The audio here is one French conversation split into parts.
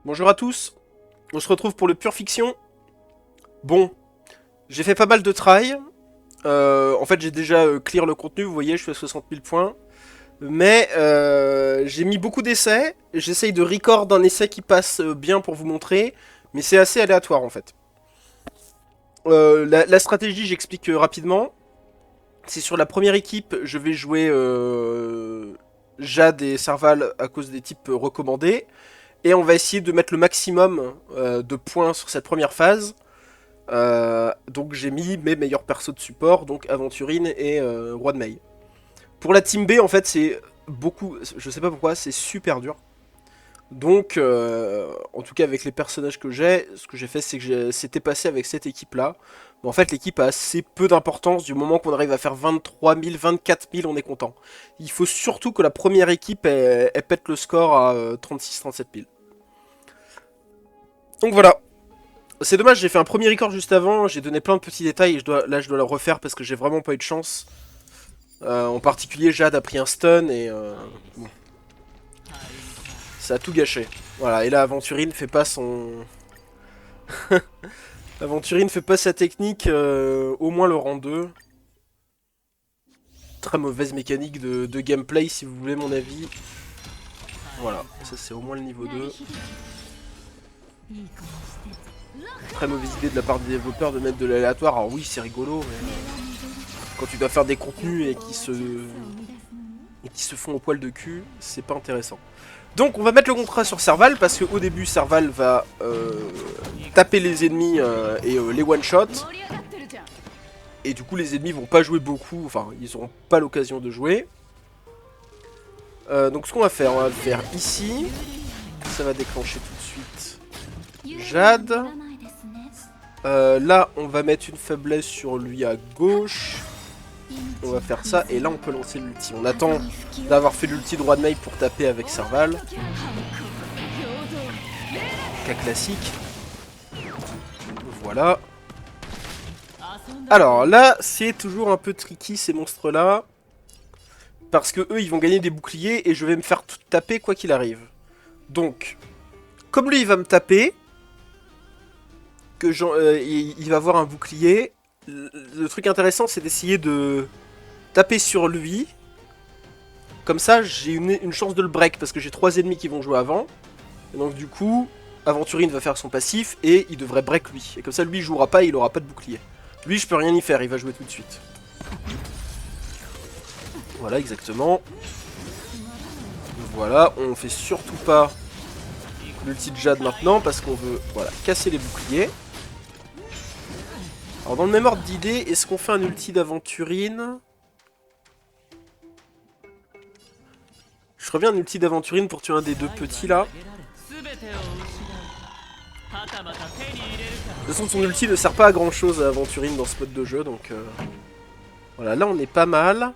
Bonjour à tous, on se retrouve pour le Pure Fiction. Bon, j'ai fait pas mal de try. En fait, j'ai déjà clear le contenu, vous voyez, je suis à 60 000 points. Mais j'ai mis beaucoup d'essais. J'essaye de record un essai qui passe bien pour vous montrer. Mais c'est assez aléatoire en fait. La stratégie, j'explique rapidement. C'est sur la première équipe, je vais jouer Jade et Serval à cause des types recommandés. Et on va essayer de mettre le maximum de points sur cette première phase. Donc j'ai mis mes meilleurs persos de support, donc Aventurine et Roi de Mei. Pour la team B, en fait, c'est beaucoup, je sais pas pourquoi, c'est super dur. Donc, en tout cas avec les personnages que j'ai, ce que j'ai fait, c'est que c'était passé avec cette équipe-là. Mais en fait, l'équipe a assez peu d'importance. Du moment qu'on arrive à faire 23 000, 24 000, on est content. Il faut surtout que la première équipe, elle pète le score à 36-37 000. Donc voilà. C'est dommage, j'ai fait un premier record juste avant, j'ai donné plein de petits détails et là je dois le refaire parce que j'ai vraiment pas eu de chance. En particulier, Jade a pris un stun et bon, ça a tout gâché. Voilà, et là Aventurine fait pas son... Aventurine fait pas sa technique, au moins le rang 2. Très mauvaise mécanique de gameplay si vous voulez mon avis. Voilà, ça c'est au moins le niveau 2. Très mauvaise idée de la part des développeurs de mettre de l'aléatoire. Alors oui, c'est rigolo, mais quand tu dois faire des contenus et qui se font au poil de cul, c'est pas intéressant. Donc on va mettre le contrat sur Serval parce qu'au début Serval va taper les ennemis et les one-shot. Et du coup les ennemis vont pas jouer beaucoup, enfin ils auront pas l'occasion de jouer. Donc ce qu'on va faire, on va le faire ici. Ça va déclencher tout de suite Jade. Là on va mettre une faiblesse sur lui à gauche. On va faire ça et là on peut lancer l'ulti. On attend d'avoir fait l'ulti de Roi de Mei pour taper avec Serval. Cas classique. Voilà. Alors là c'est toujours un peu tricky ces monstres là. Parce que eux ils vont gagner des boucliers et je vais me faire taper quoi qu'il arrive. Donc, comme lui il va me taper, que il va avoir un bouclier, le truc intéressant c'est d'essayer de taper sur lui. Comme ça, j'ai une chance de le break parce que j'ai 3 ennemis qui vont jouer avant. Et donc du coup, Aventurine va faire son passif et il devrait break lui. Et comme ça, lui il jouera pas et il aura pas de bouclier. Lui, je peux rien y faire, il va jouer tout de suite. Voilà, exactement. Voilà, on fait surtout pas l'ulti de Jade maintenant parce qu'on veut, voilà, casser les boucliers. Alors dans le même ordre d'idée, est-ce qu'on fait un ulti d'Aventurine? Je reviens un ulti d'Aventurine pour tuer un des deux petits là. De toute façon, son ulti ne sert pas à grand chose à Aventurine dans ce mode de jeu, donc voilà, là on est pas mal.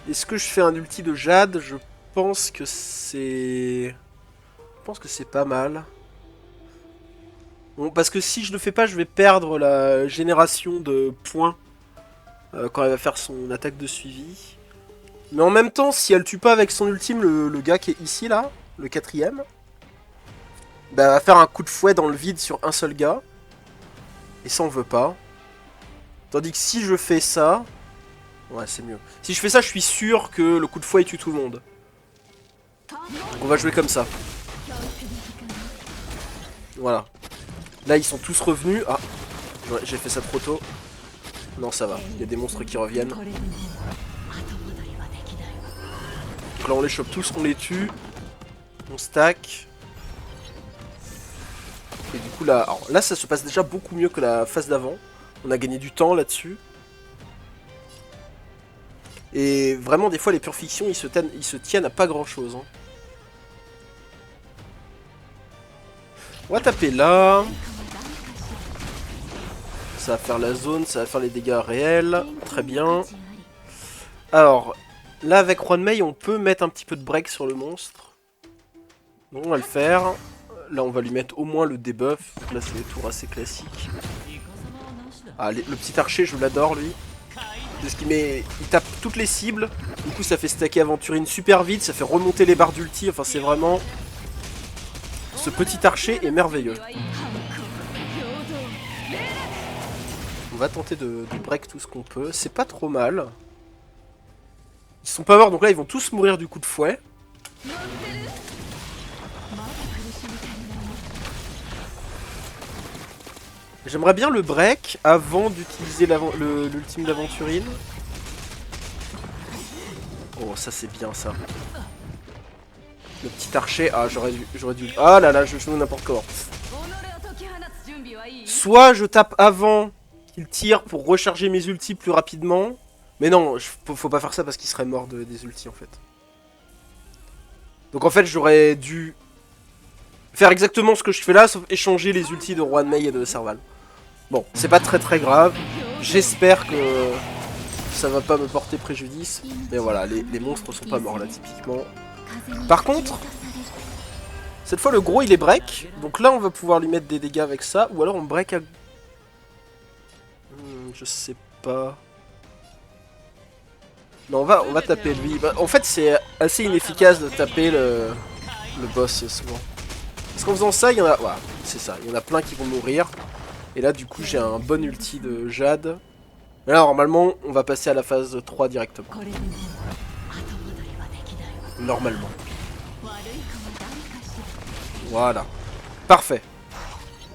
Est-ce que je fais un ulti de Jade? Je pense que c'est... Je pense que c'est pas mal. Bon, parce que si je le fais pas, je vais perdre la génération de points quand elle va faire son attaque de suivi. Mais en même temps, si elle tue pas avec son ultime le gars qui est ici, là, le quatrième, bah, elle va faire un coup de fouet dans le vide sur un seul gars. Et ça, on veut pas. Tandis que si je fais ça... Ouais, c'est mieux. Si je fais ça, je suis sûr que le coup de fouet il tue tout le monde. Donc on va jouer comme ça. Voilà. Là, ils sont tous revenus. Ah, ouais, j'ai fait ça trop tôt. Non, ça va. Il y a des monstres qui reviennent. Donc là, on les chope tous, on les tue. On stack. Et du coup, là, alors, là, ça se passe déjà beaucoup mieux que la phase d'avant. On a gagné du temps là-dessus. Et vraiment, des fois, les pure fictions, ils se tiennent à pas grand-chose. Hein. On va taper là. Ça va faire la zone, ça va faire les dégâts réels. Très bien. Alors, là, avec Roi de Mei, on peut mettre un petit peu de break sur le monstre. Donc, on va le faire. Là, on va lui mettre au moins le debuff. Là, c'est des tours assez classiques. Ah, le petit archer, je l'adore, lui. Parce qu'il il tape toutes les cibles. Du coup ça fait stacker Aventurine super vite, ça fait remonter les barres d'ulti. Enfin c'est vraiment... Ce petit archer est merveilleux. On va tenter de break tout ce qu'on peut. C'est pas trop mal. Ils sont pas morts donc là ils vont tous mourir du coup de fouet. J'aimerais bien le break avant d'utiliser l'ultime d'Aventurine. Oh ça c'est bien ça. Le petit archer, ah j'aurais dû... Ah là là, je joue n'importe comment. Soit je tape avant qu'il tire pour recharger mes ultis plus rapidement. Mais non, faut pas faire ça parce qu'il serait mort des ultis en fait. Donc en fait j'aurais dû faire exactement ce que je fais là, sauf échanger les ultis de Juan Mei et de Serval. Bon, c'est pas très grave. J'espère que ça va pas me porter préjudice. Mais voilà, les monstres sont pas morts là typiquement. Par contre, cette fois le gros il est break. Donc là on va pouvoir lui mettre des dégâts avec ça. Ou alors on break à... je sais pas. Non, on va taper lui. En fait c'est assez inefficace de taper le boss souvent. Parce qu'en faisant ça, il y en a... Voilà, c'est ça, il y en a plein qui vont mourir. Et là du coup j'ai un bon ulti de Jade. Mais là normalement on va passer à la phase 3 directement. Normalement. Voilà. Parfait.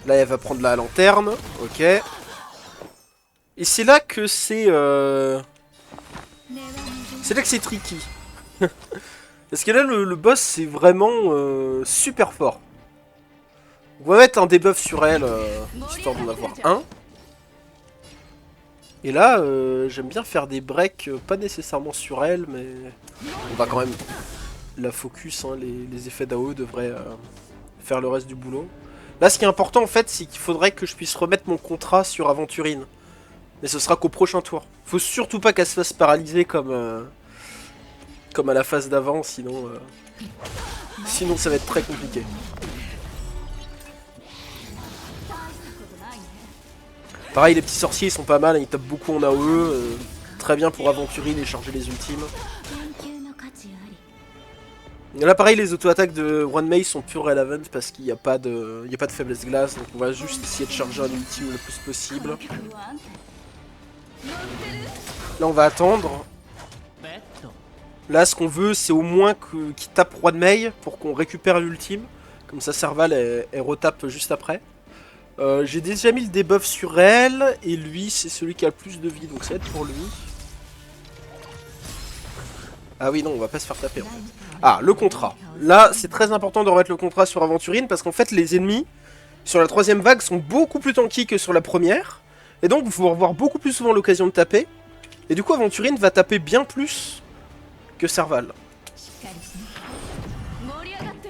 Là elle va prendre la lanterne. Ok. Et c'est là que c'est... C'est là que c'est tricky. Parce que là le boss c'est vraiment super fort. On va mettre un debuff sur elle, histoire d'en avoir un. Et là, j'aime bien faire des breaks, pas nécessairement sur elle, mais on va quand même la focus, hein, les effets d'AOE devraient faire le reste du boulot. Là, ce qui est important en fait, c'est qu'il faudrait que je puisse remettre mon contrat sur Aventurine. Mais ce sera qu'au prochain tour. Faut surtout pas qu'elle se fasse paralyser comme à la phase d'avant, sinon ça va être très compliqué. Pareil, les petits sorciers ils sont pas mal, ils tapent beaucoup en AOE, très bien pour Aventurine et charger les ultimes. Et là pareil, les auto-attaques de Juan Mei sont pure relevant parce qu'il n'y a pas de faiblesse glace, donc on va juste essayer de charger un ultime le plus possible. Là on va attendre. Là ce qu'on veut c'est au moins qu'il tape Juan Mei pour qu'on récupère l'ultime. Comme ça Serval elle retape juste après. J'ai déjà mis le debuff sur elle, et lui c'est celui qui a le plus de vie, donc ça va être pour lui. Ah oui non, on va pas se faire taper en fait. Ah, le contrat. Là c'est très important de remettre le contrat sur Aventurine, parce qu'en fait les ennemis sur la troisième vague sont beaucoup plus tanky que sur la première. Et donc vous pouvez avoir beaucoup plus souvent l'occasion de taper. Et du coup Aventurine va taper bien plus que Serval.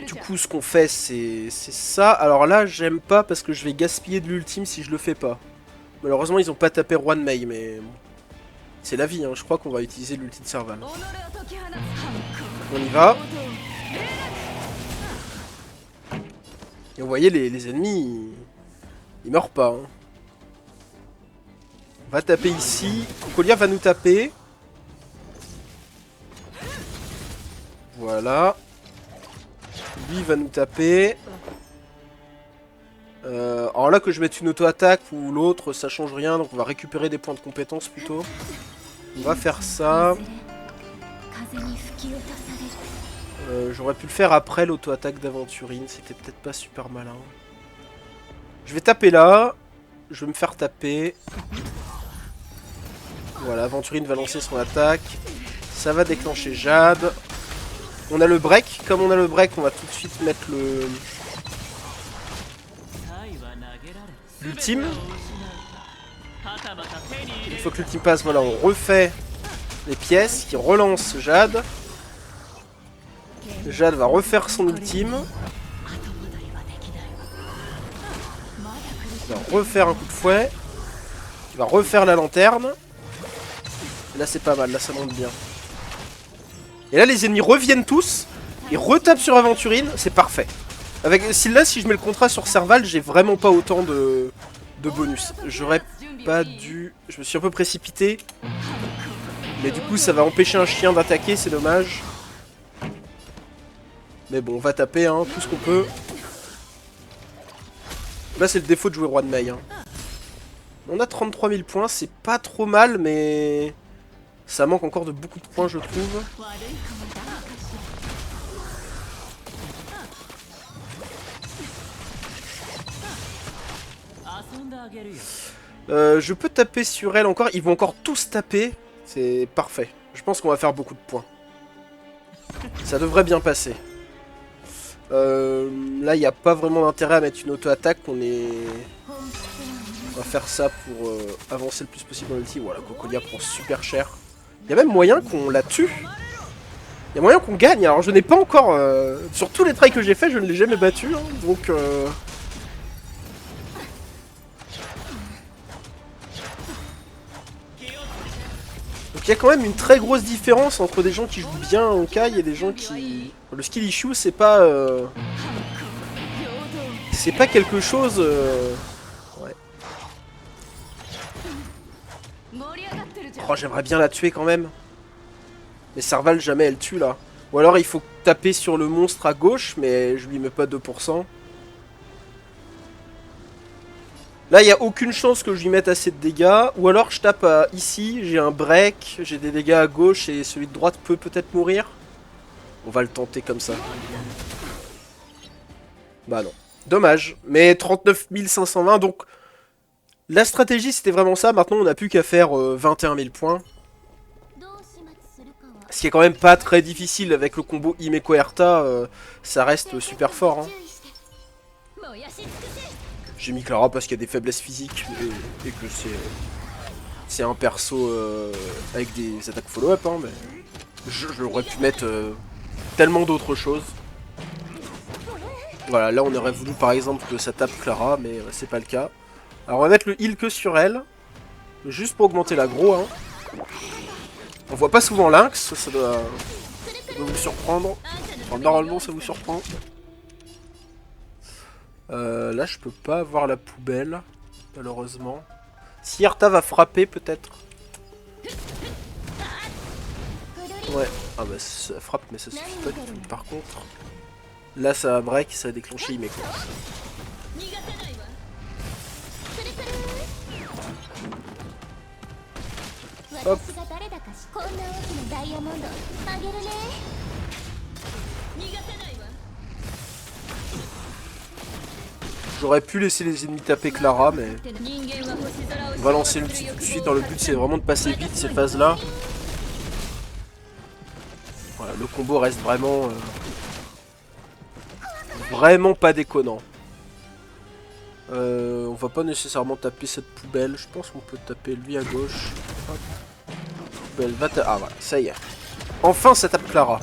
Du coup ce qu'on fait c'est ça. Alors là j'aime pas parce que je vais gaspiller de l'ultime si je le fais pas. Malheureusement ils ont pas tapé Juan Mei, mais c'est la vie, hein. Je crois qu'on va utiliser l'ulti de Serval. On y va. Et vous voyez les ennemis ils meurent pas, hein. On va taper ici. Cocolia va nous taper. Voilà. Lui va nous taper. Alors là que je mette une auto-attaque ou l'autre, ça change rien, donc on va récupérer des points de compétence plutôt. On va faire ça. J'aurais pu le faire après l'auto-attaque d'Aventurine, c'était peut-être pas super malin. Je vais taper là. Je vais me faire taper. Voilà, Aventurine va lancer son attaque. Ça va déclencher Jade. On a le break. Comme on a le break, on va tout de suite mettre l'ultime. Une fois que l'ultime passe, voilà, on refait les pièces qui relancent Jade. Jade va refaire son ultime. Il va refaire un coup de fouet. Il va refaire la lanterne. Là c'est pas mal, là ça monte bien. Et là les ennemis reviennent tous. Ils retapent sur Aventurine, c'est parfait. Si je mets le contrat sur Serval, j'ai vraiment pas autant de bonus. J'aurais pas dû... Je me suis un peu précipité. Mais du coup ça va empêcher un chien d'attaquer, c'est dommage. Mais bon, on va taper hein, tout ce qu'on peut. Là c'est le défaut de jouer roi de Mei. Hein. On a 33 000 points, c'est pas trop mal, mais ça manque encore de beaucoup de points je trouve. Je peux taper sur elle encore, ils vont encore tous taper, c'est parfait. Je pense qu'on va faire beaucoup de points. Ça devrait bien passer. Là, il n'y a pas vraiment d'intérêt à mettre une auto-attaque. On va faire ça pour avancer le plus possible dans l'ulti. Voilà, Cocolia prend super cher. Il y a même moyen qu'on la tue. Il y a moyen qu'on gagne. Alors, je n'ai pas encore... Sur tous les trails que j'ai fait, je ne l'ai jamais battu. Hein, donc... Donc il y a quand même une très grosse différence entre des gens qui jouent bien en Kai et des gens qui... Le skill issue c'est pas... C'est pas quelque chose... Ouais. Oh j'aimerais bien la tuer quand même. Mais Serval jamais elle tue là. Ou alors il faut taper sur le monstre à gauche mais je lui mets pas 2%. Là, il n'y a aucune chance que je lui mette assez de dégâts. Ou alors, je tape ici, j'ai un break, j'ai des dégâts à gauche et celui de droite peut peut-être mourir. On va le tenter comme ça. Bah non. Dommage. Mais 39 520, donc... La stratégie, c'était vraiment ça. Maintenant, on n'a plus qu'à faire 21 000 points. Ce qui est quand même pas très difficile avec le combo Himeko Erta. Ça reste super fort. Hein. J'ai mis Clara parce qu'il y a des faiblesses physiques et que c'est un perso avec des attaques follow-up, hein, mais j'aurais pu mettre tellement d'autres choses. Voilà, là on aurait voulu par exemple que ça tape Clara, mais c'est pas le cas. Alors on va mettre le heal que sur elle, juste pour augmenter l'aggro. Hein. On voit pas souvent Lynx, ça doit vous surprendre. Enfin, normalement ça vous surprend. Là je peux pas avoir la poubelle, malheureusement. Si Erta va frapper peut-être. Ouais, ah bah ça frappe mais ça suffit pas du tout. Par contre, là ça va break, ça va déclencher Himeko. Hop. J'aurais pu laisser les ennemis taper Clara, mais on va lancer l'ulti tout de suite. Dans le but, c'est vraiment de passer vite ces phases-là. Voilà, le combo reste vraiment, vraiment pas déconnant. On va pas nécessairement taper cette poubelle. Je pense qu'on peut taper lui à gauche. Hop. Poubelle va ah voilà, ça y est. Enfin, ça tape Clara.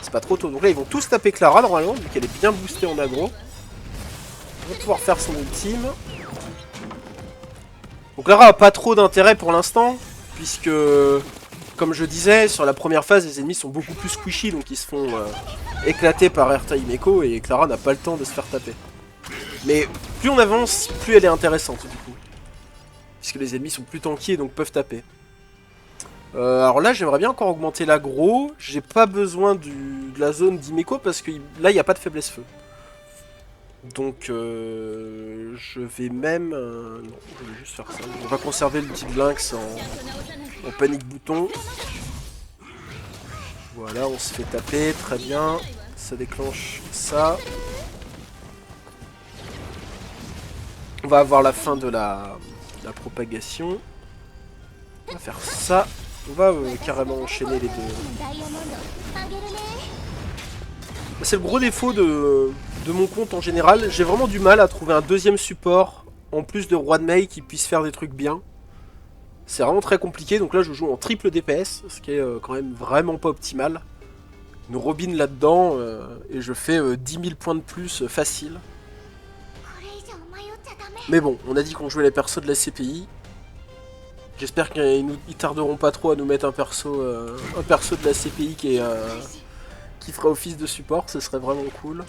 C'est pas trop tôt. Donc là, ils vont tous taper Clara normalement, vu qu'elle est bien boostée en aggro. On va pouvoir faire son ultime. Donc Clara a pas trop d'intérêt pour l'instant, puisque, comme je disais, sur la première phase, les ennemis sont beaucoup plus squishy, donc ils se font éclater par Erta Himeko, et Clara n'a pas le temps de se faire taper. Mais plus on avance, plus elle est intéressante, du coup. Puisque les ennemis sont plus tanky, donc peuvent taper. Alors là, j'aimerais bien encore augmenter l'aggro. J'ai pas besoin de la zone d'Himeko, parce que là, il n'y a pas de faiblesse feu. Donc je vais même... non, je vais juste faire ça. On va conserver le petit Lynx en panique bouton. Voilà, on se fait taper, très bien. Ça déclenche ça. On va avoir la fin de la propagation. On va faire ça. On va carrément enchaîner les deux. C'est le gros défaut de mon compte en général. J'ai vraiment du mal à trouver un deuxième support en plus de Roi de Mei qui puisse faire des trucs bien. C'est vraiment très compliqué. Donc là je joue en triple DPS, ce qui est quand même vraiment pas optimal. Une Robin là-dedans et je fais 10 000 points de plus facile. Mais bon, on a dit qu'on jouait les persos de la CPI. J'espère qu'ils tarderont pas trop à nous mettre un perso de la CPI qui fera office de support, ce serait vraiment cool.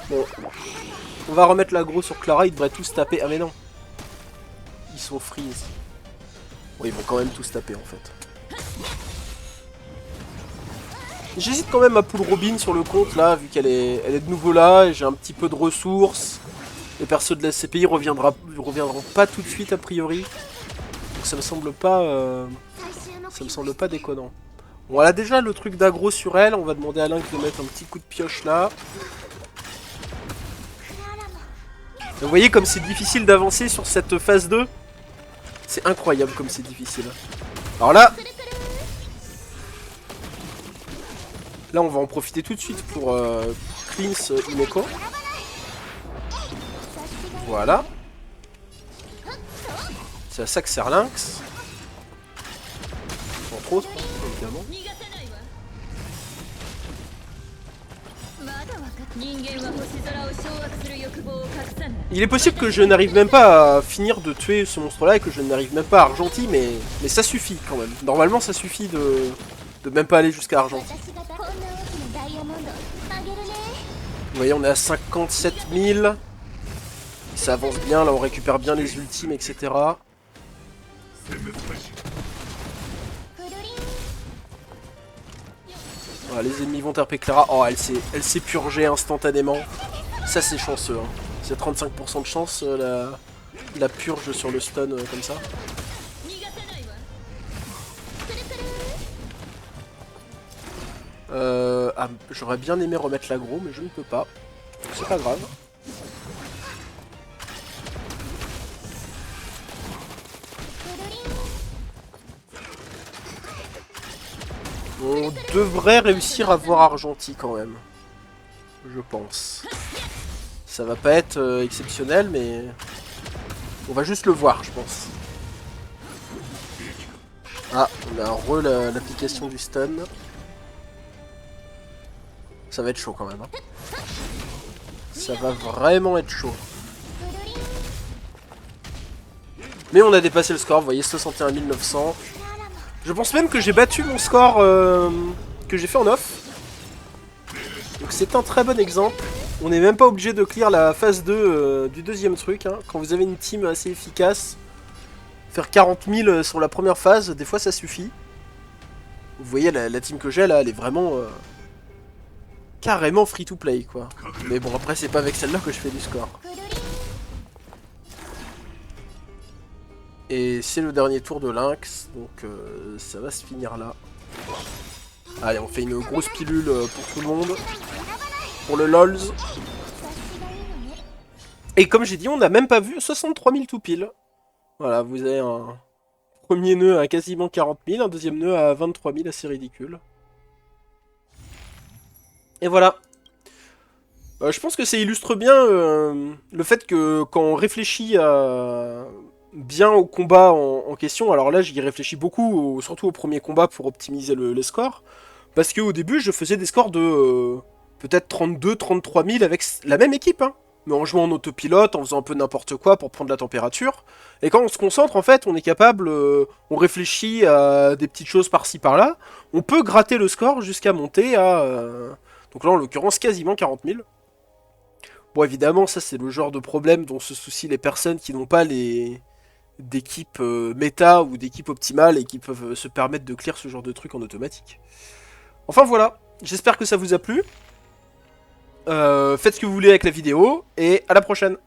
Bon, on va remettre l'aggro sur Clara, ils devraient tous taper. Ah mais non, ils sont freeze. Bon, ils vont quand même tous taper en fait. J'hésite quand même à pull Robin sur le compte là, vu qu'elle est de nouveau là, et j'ai un petit peu de ressources. Les persos de la SCPI reviendront pas tout de suite a priori. Donc ça me semble pas déconnant. Bon, elle a déjà le truc d'aggro sur elle, on va demander à Link de mettre un petit coup de pioche là. Vous voyez comme c'est difficile d'avancer sur cette phase 2. C'est incroyable comme c'est difficile. Alors là, on va en profiter tout de suite pour cleanse Himeko. Voilà. C'est à ça que sert Lynx. Entre autres, évidemment. Il est possible que je n'arrive même pas à finir de tuer ce monstre-là et que je n'arrive même pas à Argenti, mais ça suffit quand même. Normalement, ça suffit de même pas aller jusqu'à Argenti. Vous voyez, on est à 57 000. Ça avance bien, là on récupère bien les ultimes, etc. Voilà, les ennemis vont taper Clara. Oh, elle s'est purgée instantanément. Ça, c'est chanceux. Hein. C'est 35% de chance, la purge sur le stun comme ça. J'aurais bien aimé remettre l'aggro, mais je ne peux pas. C'est pas grave. On devrait réussir à voir Argenti quand même. Je pense. Ça va pas être exceptionnel, mais... on va juste le voir, je pense. Ah, on a l'application du stun. Ça va être chaud quand même. Hein. Ça va vraiment être chaud. Mais on a dépassé le score, vous voyez, 61 900. Je pense même que j'ai battu mon score que j'ai fait en off. Donc c'est un très bon exemple. On n'est même pas obligé de clear la phase 2 du deuxième truc. Hein. Quand vous avez une team assez efficace, faire 40 000 sur la première phase, des fois ça suffit. Vous voyez, la team que j'ai là, elle est vraiment... carrément free to play quoi. Mais bon, après c'est pas avec celle-là que je fais du score. Et c'est le dernier tour de Lynx, donc ça va se finir là. Allez, on fait une grosse pilule pour tout le monde. Pour le LOLs. Et comme j'ai dit, on n'a même pas vu 63 000 tout pile. Voilà, vous avez un premier nœud à quasiment 40 000, un deuxième nœud à 23 000, assez ridicule. Et voilà. Je pense que ça illustre bien le fait que quand on réfléchit bien au combat en question, alors là j'y réfléchis beaucoup, surtout au premier combat pour optimiser les scores, parce qu'au début je faisais des scores de peut-être 32, 33 000 avec la même équipe, hein, mais en jouant en autopilote, en faisant un peu n'importe quoi pour prendre la température, et quand on se concentre en fait on est capable, on réfléchit à des petites choses par-ci par-là, on peut gratter le score jusqu'à monter à, donc là en l'occurrence quasiment 40 000. Bon, évidemment, ça c'est le genre de problème dont se soucient les personnes qui n'ont pas d'équipe méta ou d'équipe optimale et qui peuvent se permettre de clear ce genre de truc en automatique. Enfin voilà, j'espère que ça vous a plu. Faites ce que vous voulez avec la vidéo et à la prochaine.